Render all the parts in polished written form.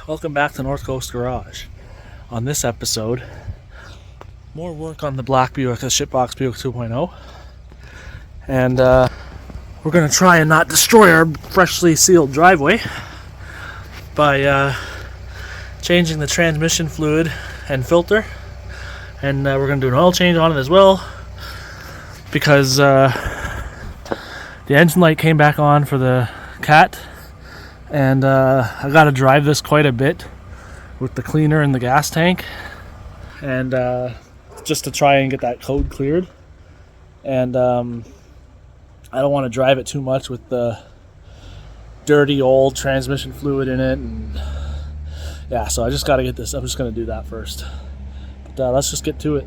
Welcome back to North Coast Garage. On this episode, more work on the black Buick, the shitbox Buick 2.0. And we're going to try and not destroy our freshly sealed driveway by changing the transmission fluid and filter. And we're going to do an oil change on it as well, because the engine light came back on for the Cat. And I got to drive this quite a bit with the cleaner in the gas tank, and just to try and get that code cleared. And I don't want to drive it too much with the dirty old transmission fluid in it. And yeah, so I just got to get this. I'm just going to do that first. But let's just get to it.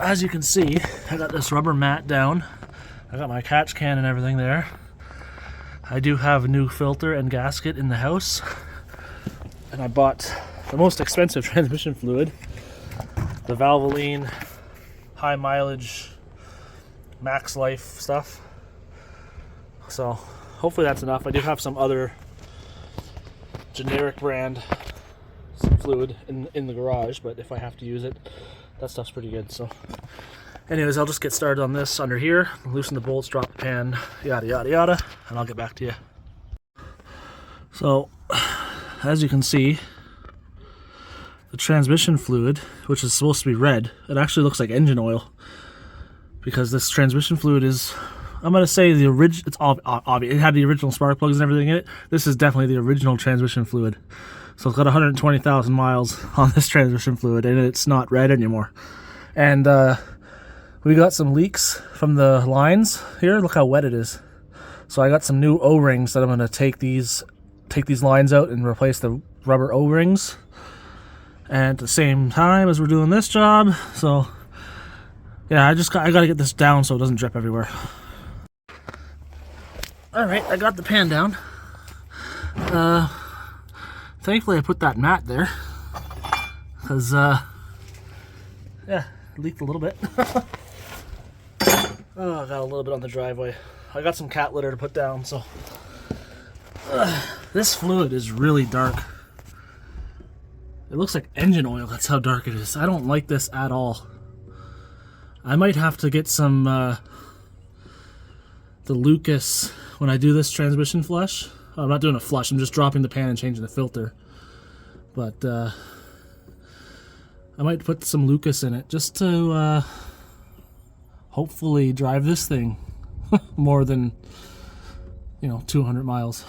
As you can see, I got this rubber mat down. I got my catch can and everything there. I do have a new filter and gasket in the house. And I bought the most expensive transmission fluid, the valvoline high mileage max life stuff. So hopefully that's enough. I do have some other generic brand fluid in the garage, but if I have to use it, that stuff's pretty good. So anyways, I'll just get started on this under here, loosen the bolts, drop the pan, yada yada yada, and I'll get back to you. So as you can see, the transmission fluid, which is supposed to be red, it actually looks like engine oil, because this transmission fluid is, I'm going to say the original, it's obvious, it had the original spark plugs and everything in it. This is definitely the original transmission fluid. So it's got 120,000 miles on this transmission fluid, and it's not red anymore. And we got some leaks from the lines here. Look how wet it is. So I got some new O-rings that I'm going to take these lines out and replace the rubber O-rings. And at the same time as we're doing this job, so yeah, I got to get this down so it doesn't drip everywhere. All right, I got the pan down. Thankfully I put that mat there, because yeah, it leaked a little bit. Oh, I got a little bit on the driveway. I got some cat litter to put down. So this fluid is really dark. It looks like engine oil, that's how dark it is. I don't like this at all. I might have to get some the Lucas when I do this transmission flush. I'm not doing a flush, I'm just dropping the pan and changing the filter. But I might put some Lucas in it just to hopefully drive this thing more than 200 miles.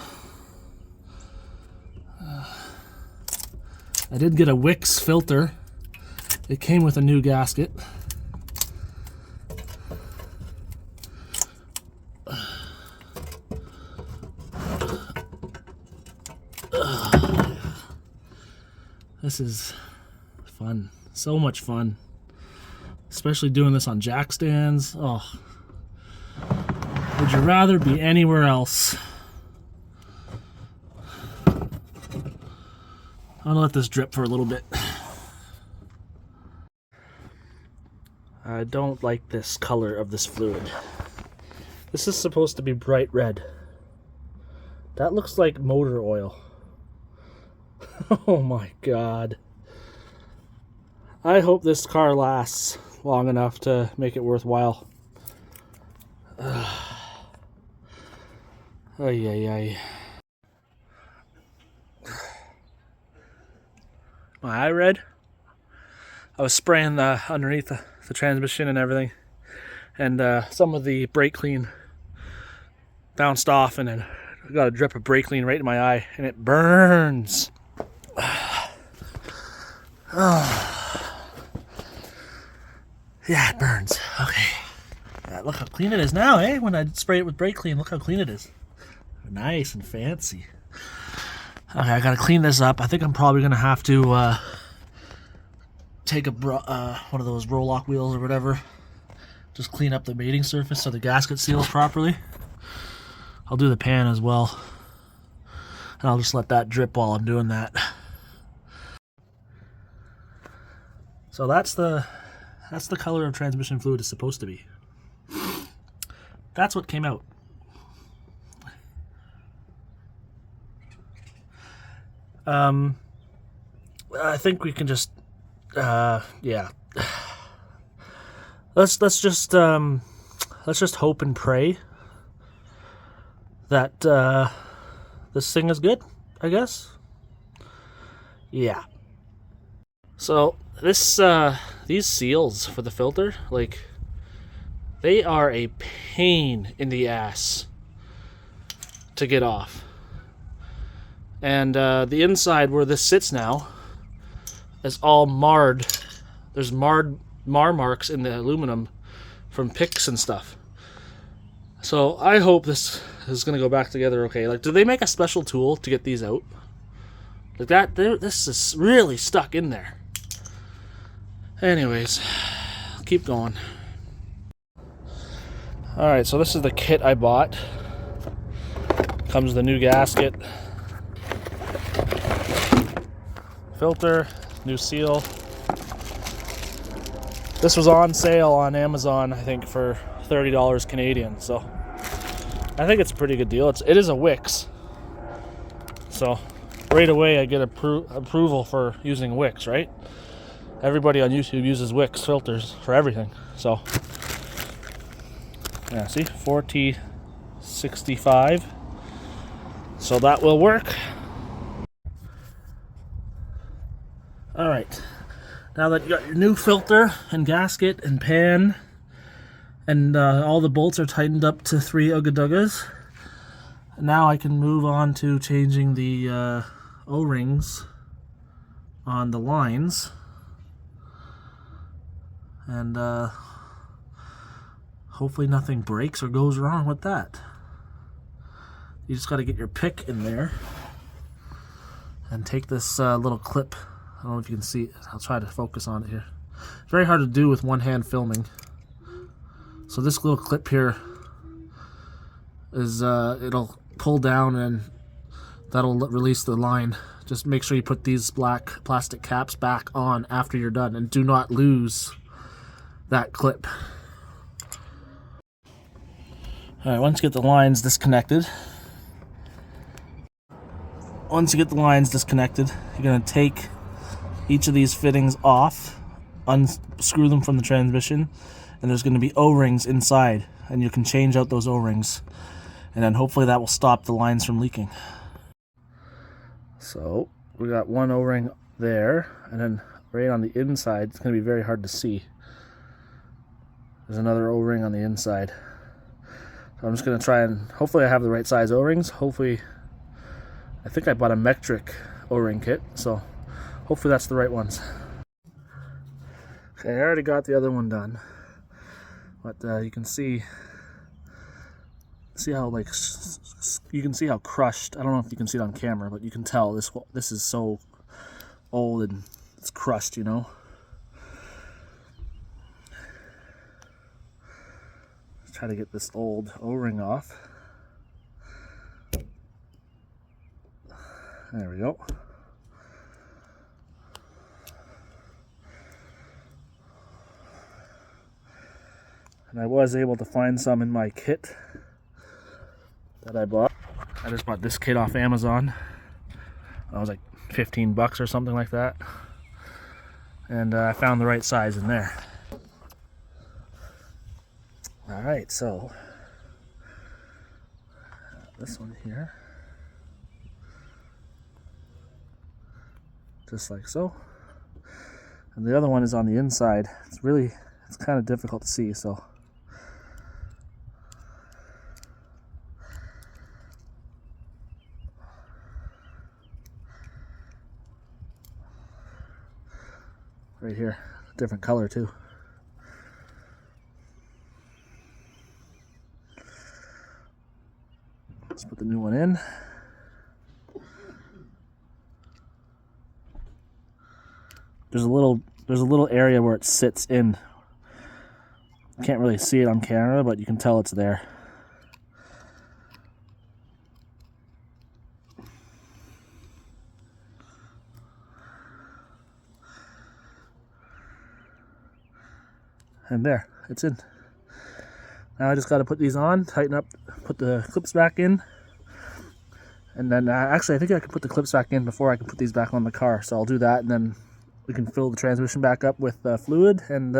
I did get a Wix filter. It came with a new gasket. This is fun. So much fun. Especially doing this on jack stands. Oh. Would you rather be anywhere else? I'm gonna let this drip for a little bit. I don't like this color of this fluid. This is supposed to be bright red. That looks like motor oil. Oh my god. I hope this car lasts long enough to make it worthwhile. Ay, ay, ay. My eye red. I was spraying underneath the transmission and everything, and some of the brake clean bounced off, and then I got a drip of brake clean right in my eye, and it burns. Oh. Yeah, it burns. Okay. Yeah, look how clean it is now, eh? When I spray it with brake clean, look how clean it is. Nice and fancy. Okay, I gotta clean this up. I think I'm probably gonna have to take a one of those roll-lock wheels or whatever, just clean up the mating surface so the gasket seals properly. I'll do the pan as well, and I'll just let that drip while I'm doing that. So that's the color of transmission fluid is supposed to be. That's what came out. I think we can just yeah. Let's just hope and pray that this thing is good, I guess. Yeah. So these seals for the filter, like, they are a pain in the ass to get off. And the inside where this sits now is all marred. There's mar marks in the aluminum from picks and stuff. So I hope this is going to go back together okay. Like, do they make a special tool to get these out? Like that, this is really stuck in there. Anyways, keep going. Alright, so this is the kit I bought. Comes the new gasket, filter, new seal. This was on sale on Amazon, I think, for $30 Canadian, so I think it's a pretty good deal. It is a Wix, so right away I get approval for using Wix, right? Everybody on YouTube uses Wix filters for everything, so yeah, see, 4T65, so that will work. Alright, now that you got your new filter and gasket and pan, and all the bolts are tightened up to 3 Ugga-Duggas, now I can move on to changing the O-rings on the lines, and hopefully nothing breaks or goes wrong with that. You just got to get your pick in there and take this little clip. I don't know if you can see it. I'll try to focus on it here. It's very hard to do with one hand filming. So this little clip here is, it'll pull down and that'll release the line. Just make sure you put these black plastic caps back on after you're done, and do not lose that clip. Alright, once you get the lines disconnected, you're going to take each of these fittings off, unscrew them from the transmission, and there's going to be O-rings inside, and you can change out those O-rings, and then hopefully that will stop the lines from leaking. So we got one O-ring there, and then right on the inside, it's going to be very hard to see. There's another O-ring on the inside. So I'm just going to try and, hopefully I have the right size O-rings. Hopefully, I think I bought a metric O-ring kit, so hopefully that's the right ones. Okay, I already got the other one done, but you can see how, like, you can see how crushed. I don't know if you can see it on camera, but you can tell this is so old and it's crushed, you know. Let's try to get this old O-ring off. There we go. And I was able to find some in my kit that I bought. I just bought this kit off Amazon. It was like 15 bucks or something like that. And I found the right size in there. Alright, so this one here. Just like so. And the other one is on the inside. It's kind of difficult to see, so right here, different color too. Let's put the new one in. There's a little there's a little area where it sits in. Can't really see it on camera, but you can tell it's there. And there, it's in. Now I just got to put these on, tighten up, put the clips back in. And then, actually I think I can put the clips back in before I can put these back on the car. So I'll do that, and then we can fill the transmission back up with fluid, and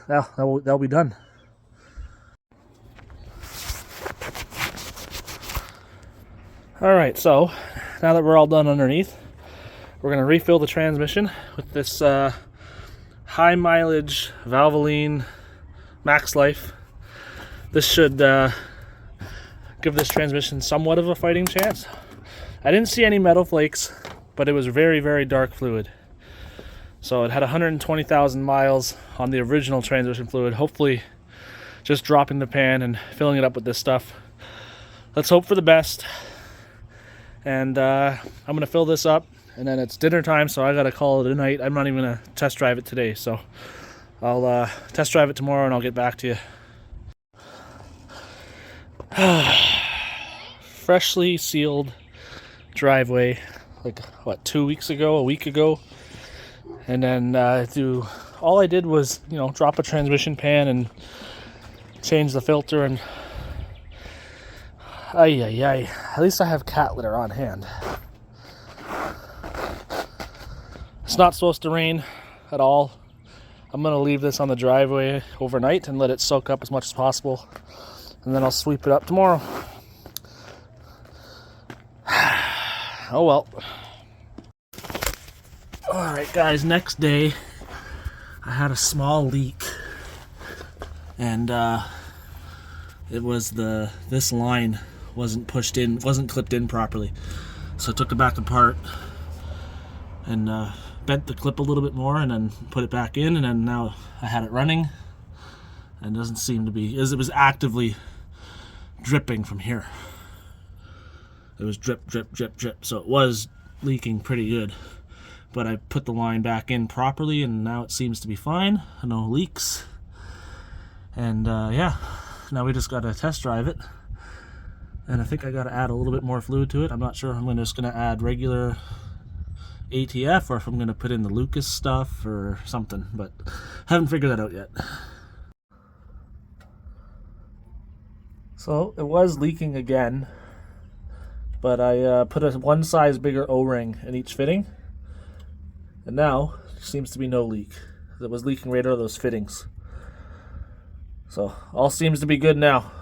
that'll be done. Alright, so now that we're all done underneath, we're going to refill the transmission with this high mileage valvoline max life. This should give this transmission somewhat of a fighting chance. I didn't see any metal flakes, but it was very, very dark fluid. So it had 120,000 miles on the original transmission fluid. Hopefully just dropping the pan and filling it up with this stuff. Let's hope for the best. And I'm going to fill this up, and then it's dinner time, so I got to call it a night. I'm not even going to test drive it today, so I'll test drive it tomorrow and I'll get back to you. Freshly sealed driveway, like what, 2 weeks ago, a week ago. And then all I did was, drop a transmission pan and change the filter, and at least I have cat litter on hand. It's not supposed to rain at all. I'm going to leave this on the driveway overnight and let it soak up as much as possible, and then I'll sweep it up tomorrow. Oh well. Alright guys, next day I had a small leak, and it was this line wasn't clipped in properly. So I took it back apart and bent the clip a little bit more and then put it back in, and then now I had it running, and it doesn't seem to be, as it was actively dripping from here. It was drip, drip, drip, drip, so it was leaking pretty good. But I put the line back in properly, and now it seems to be fine. No leaks. And yeah, now we just got to test drive it. And I think I got to add a little bit more fluid to it. I'm not sure if I'm just going to add regular ATF or if I'm going to put in the Lucas stuff or something, but haven't figured that out yet. So it was leaking again, but I put a one size bigger O-ring in each fitting, and now there seems to be no leak. It was leaking right out of those fittings. So all seems to be good now.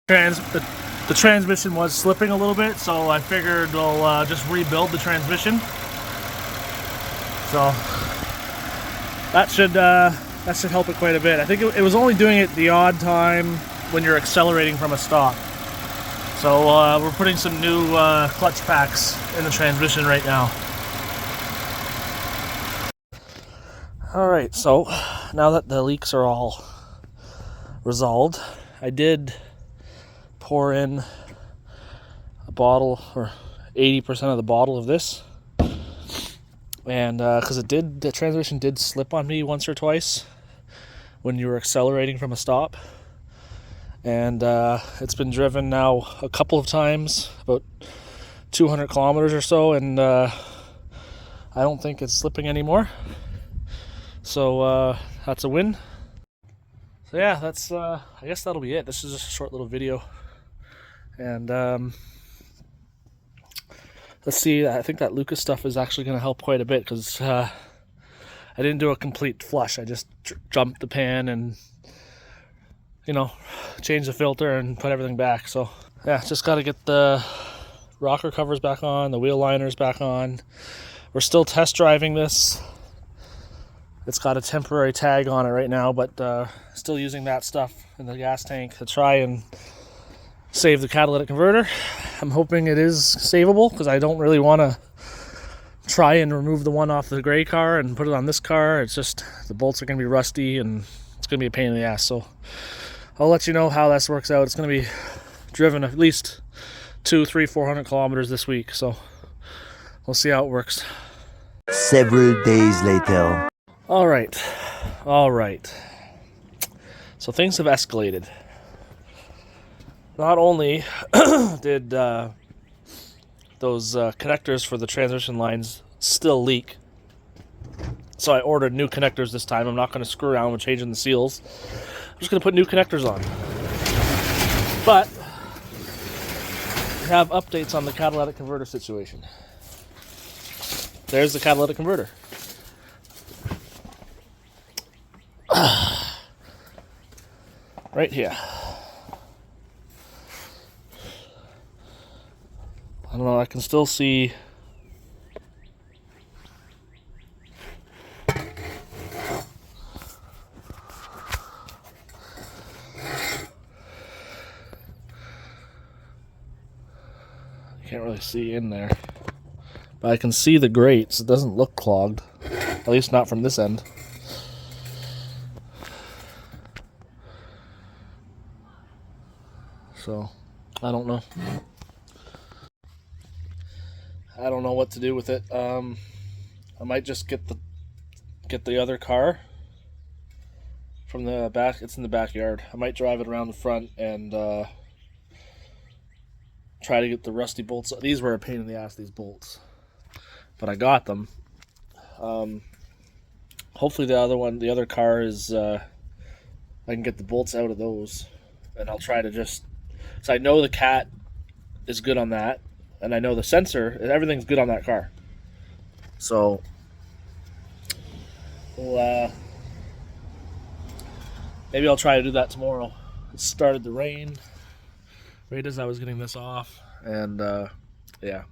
The transmission was slipping a little bit, so I figured we'll just rebuild the transmission. So that should help it quite a bit. I think it was only doing it the odd time when you're accelerating from a stop. So we're putting some new clutch packs in the transmission right now. Alright, so now that the leaks are all resolved, I did pour in a bottle, or 80% of the bottle of this. And because the transmission did slip on me once or twice when you were accelerating from a stop. And it's been driven now a couple of times, about 200 kilometers or so, and I don't think it's slipping anymore. So that's a win. So yeah, that's I guess that'll be it. This is just a short little video. And let's see, I think that Lucas stuff is actually going to help quite a bit, because I didn't do a complete flush. I just jumped the pan and, changed the filter and put everything back. So yeah, just got to get the rocker covers back on, the wheel liners back on. We're still test driving this. It's got a temporary tag on it right now, but still using that stuff in the gas tank to try and save the catalytic converter. I'm hoping it is savable, because I don't really want to try and remove the one off the gray car and put it on this car. It's just, the bolts are going to be rusty and it's going to be a pain in the ass. So I'll let you know how this works out. It's going to be driven at least 200, 300, 400 kilometers this week. So we'll see how it works. Several days later. All right. So things have escalated. Not only did those connectors for the transmission lines still leak, so I ordered new connectors this time. I'm not going to screw around with changing the seals. I'm just going to put new connectors on. But we have updates on the catalytic converter situation. There's the catalytic converter. Right here. I don't know, I can still see can't really see in there, but I can see the grates. It doesn't look clogged, at least not from this end. So I don't know. I don't know what to do with it. I might just get the other car from the back. It's in the backyard. I might drive it around the front and try to get the rusty bolts. These were a pain in the ass, these bolts, but I got them. Hopefully the other car is I can get the bolts out of those, and I'll try to just. So I know the cat is good on that, and I know the sensor, everything's good on that car. So maybe I'll try to do that tomorrow. It started to rain right as I was getting this off, and yeah.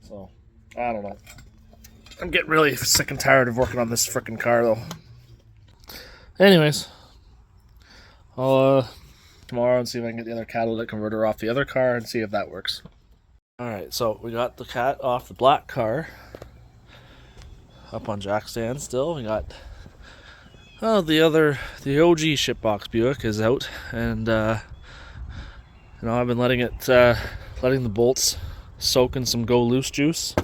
So I don't know. I'm getting really sick and tired of working on this frickin' car, though. Anyways, I'll tomorrow and see if I can get the other catalytic converter off the other car and see if that works. Alright, so we got the cat off the black car up on jack stand still. We got the OG shipbox Buick is out, and I've been letting the bolts soak in some go loose juice,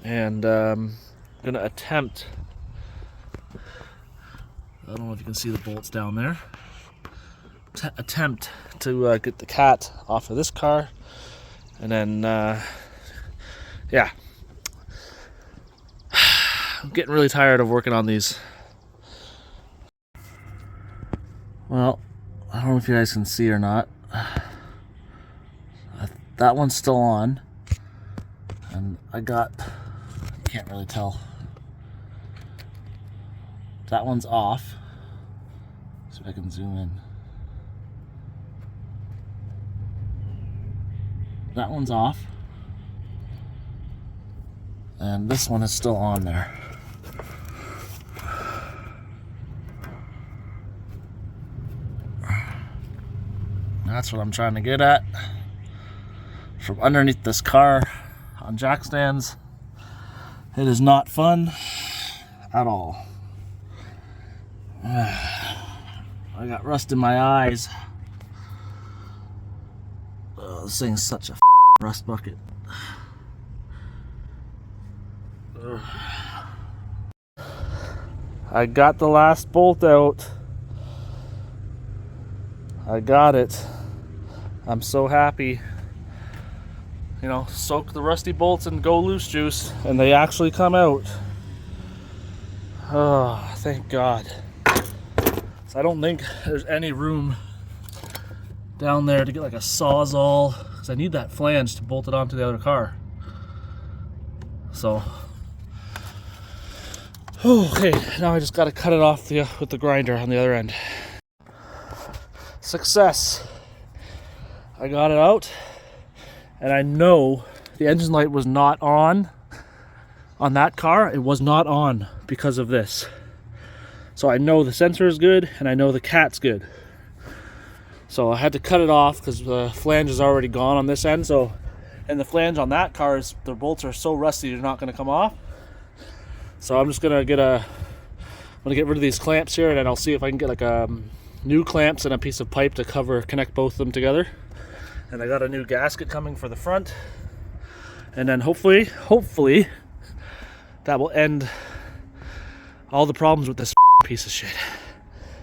and gonna attempt, I don't know if you can see the bolts down there, attempt to get the cat off of this car, and then yeah, I'm getting really tired of working on these. Well, I don't know if you guys can see or not. That one's still on, and I can't really tell. That one's off. See if I can zoom in. That one's off, and this one is still on there. That's what I'm trying to get at. From underneath this car on jack stands, it is not fun at all. I got rust in my eyes. This thing's such a rust bucket. I got the last bolt out. I got it. I'm so happy. Soak the rusty bolts in go loose juice, and they actually come out. Oh, thank God. So I don't think there's any room down there to get like a Sawzall, because I need that flange to bolt it onto the other car. So, okay, now I just got to cut it off with the grinder on the other end. Success. I got it out, and I know the engine light was not on that car. It was not on because of this. So I know the sensor is good, and I know the cat's good. So I had to cut it off because the flange is already gone on this end. So, and the flange on that car the bolts are so rusty they're not going to come off. So I'm just gonna get rid of these clamps here, and then I'll see if I can get like new clamps and a piece of pipe to connect both of them together. And I got a new gasket coming for the front, and then hopefully that will end all the problems with this piece of shit.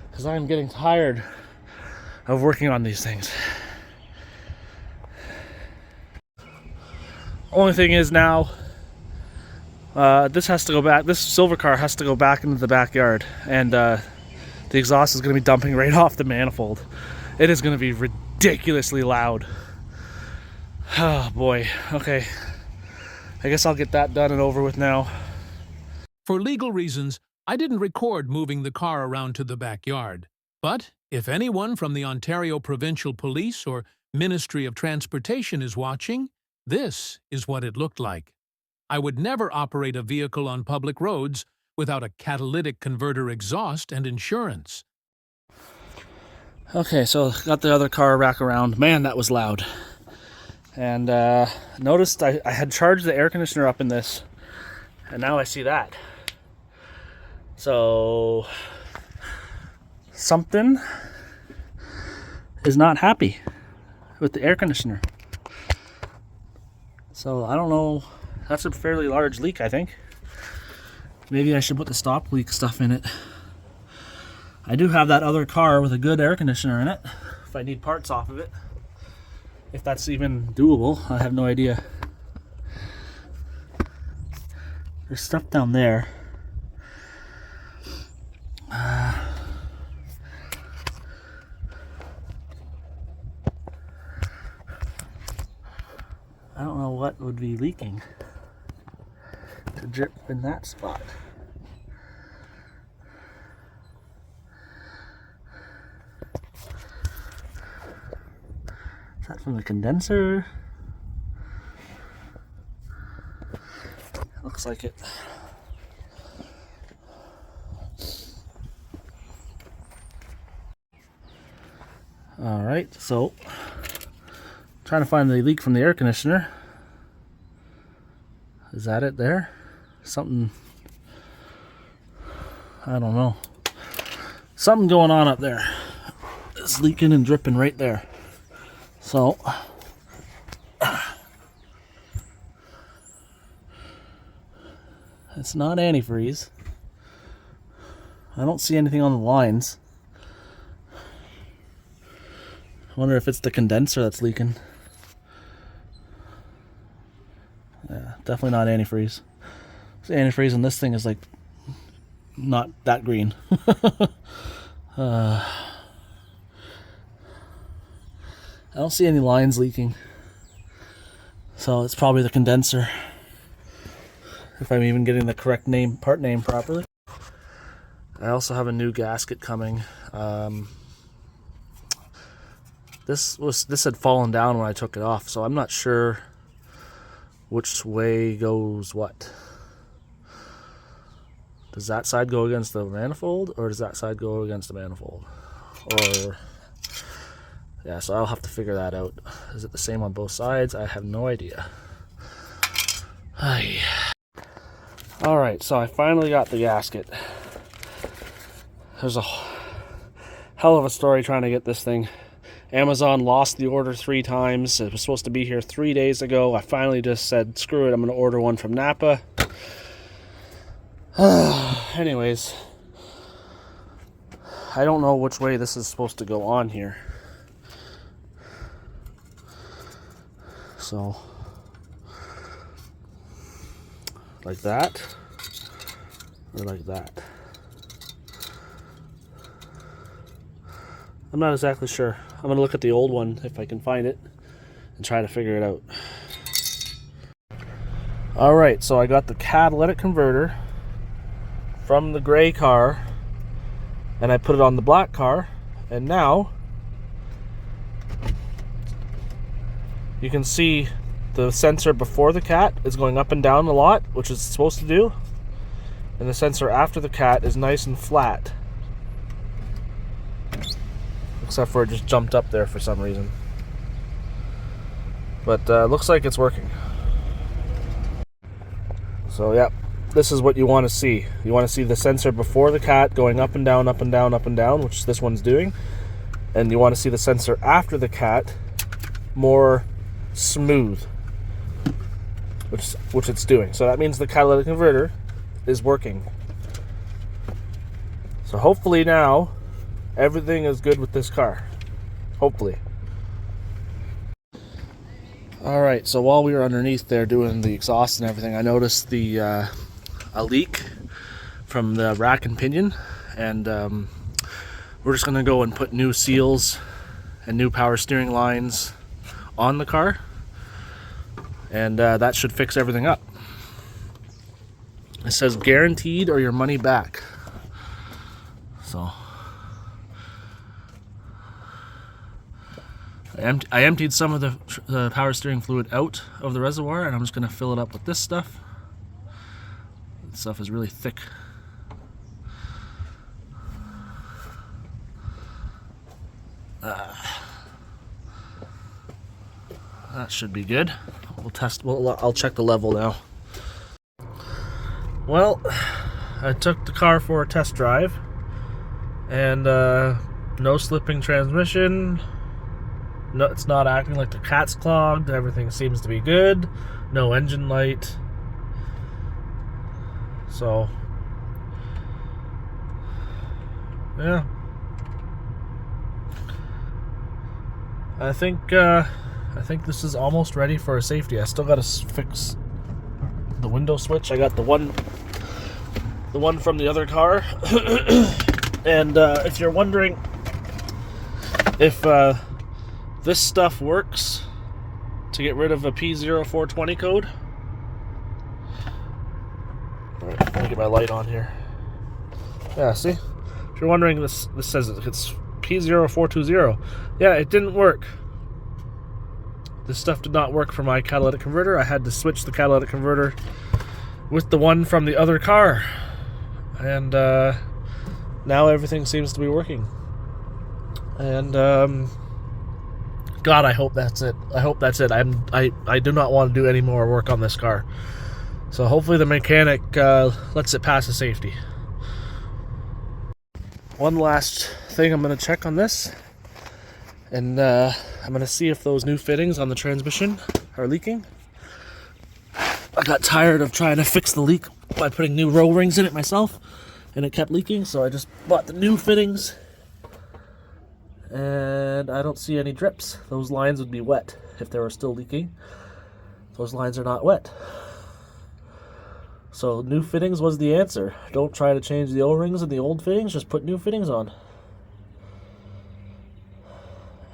Because I'm getting tired of working on these things. Only thing is now, this has to go back. This silver car has to go back into the backyard, and the exhaust is going to be dumping right off the manifold. It is going to be ridiculously loud. Oh boy. Okay. I guess I'll get that done and over with now. For legal reasons, I didn't record moving the car around to the backyard. But if anyone from the Ontario Provincial Police or Ministry of Transportation is watching, this is what it looked like. I would never operate a vehicle on public roads without a catalytic converter exhaust and insurance. Okay, so got the other car back around. Man, that was loud. And noticed I had charged the air conditioner up in this, and now I see that. So something is not happy with the air conditioner. So I don't know. That's a fairly large leak, I think. Maybe I should put the stop leak stuff in it. I do have that other car with a good air conditioner in it, if I need parts off of it. If that's even doable, I have no idea. There's stuff down there. I don't know what would be leaking to drip in that spot. Is that from the condenser? Looks like it. Alright, so trying to find the leak from the air conditioner. Is that it there? Something, I don't know. Something going on up there. It's leaking and dripping right there. So it's not antifreeze. I don't see anything on the lines. I wonder if it's the condenser that's leaking. Yeah, definitely not antifreeze. The antifreeze on this thing is like not that green. I don't see any lines leaking. So it's probably the condenser. If I'm even getting the correct name, part name properly. I also have a new gasket coming. This had fallen down when I took it off, so I'm not sure which way goes what. Does that side go against the manifold, or does that side go against the manifold? Or yeah, so I'll have to figure that out. Is it the same on both sides? I have no idea. Alright, so I finally got the gasket. There's a hell of a story trying to get this thing. Amazon lost the order 3 times. It was supposed to be here 3 days ago. I finally just said, screw it, I'm going to order one from Napa. Anyways, I don't know which way this is supposed to go on here. So, like that, or like that. I'm not exactly sure. I'm going to look at the old one if I can find it and try to figure it out. Alright, so I got the catalytic converter from the gray car and I put it on the black car, and now you can see the sensor before the cat is going up and down a lot, which it's supposed to do, and the sensor after the cat is nice and flat. Except for it just jumped up there for some reason. But looks like it's working. So yeah, this is what you want to see. You want to see the sensor before the cat going up and down, up and down, up and down, which this one's doing. And you want to see the sensor after the cat more smooth, which it's doing. So that means the catalytic converter is working. So hopefully now everything is good with this car. Hopefully. Alright, so while we were underneath there doing the exhaust and everything, I noticed a leak from the rack and pinion, and we're just going to go and put new seals and new power steering lines on the car, and that should fix everything up. It says guaranteed or your money back. So I emptied some of the power steering fluid out of the reservoir, and I'm just going to fill it up with this stuff. This stuff is really thick. That should be good. We'll test. I'll check the level now. Well, I took the car for a test drive, and no slipping transmission. No, it's not acting like the cat's clogged. Everything seems to be good. No engine light. So, yeah. I think this is almost ready for a safety. I still got to fix the window switch. I got the one from the other car. And if you're wondering if this stuff works to get rid of a P0420 code. Alright, let me get my light on here. Yeah, see? If you're wondering, this says it's P0420. Yeah, it didn't work. This stuff did not work for my catalytic converter. I had to switch the catalytic converter with the one from the other car. And now everything seems to be working. And God, I hope that's it. I hope that's it. I do not want to do any more work on this car. So hopefully the mechanic lets it pass the safety. One last thing I'm going to check on this. And I'm going to see if those new fittings on the transmission are leaking. I got tired of trying to fix the leak by putting new roll rings in it myself, and it kept leaking, so I just bought the new fittings. And I don't see any drips. Those lines would be wet if they were still leaking. Those lines are not wet. So new fittings was the answer. Don't try to change the O-rings and the old fittings, just put new fittings on.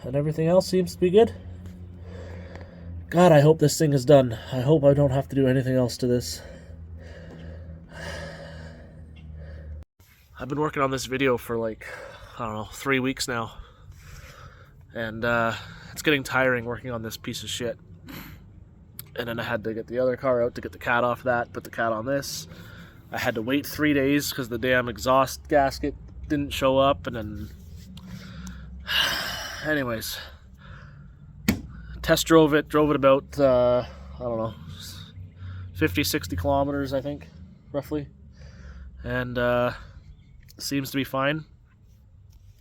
And everything else seems to be good. God, I hope this thing is done. I hope I don't have to do anything else to this. I've been working on this video for like, I don't know, 3 weeks now. And it's getting tiring working on this piece of shit. And then I had to get the other car out to get the cat off that, put the cat on this. I had to wait 3 days because the damn exhaust gasket didn't show up, and then... Anyways. Test drove it about, I don't know, 50, 60 kilometers, I think, roughly. And seems to be fine.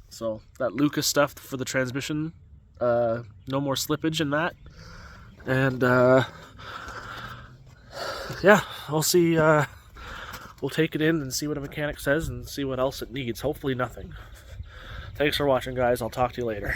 So that Lucas stuff for the transmission, no more slippage in that. And yeah, we'll see. We'll take it in and see what a mechanic says and see what else it needs. Hopefully nothing. Thanks for watching, guys. I'll talk to you later.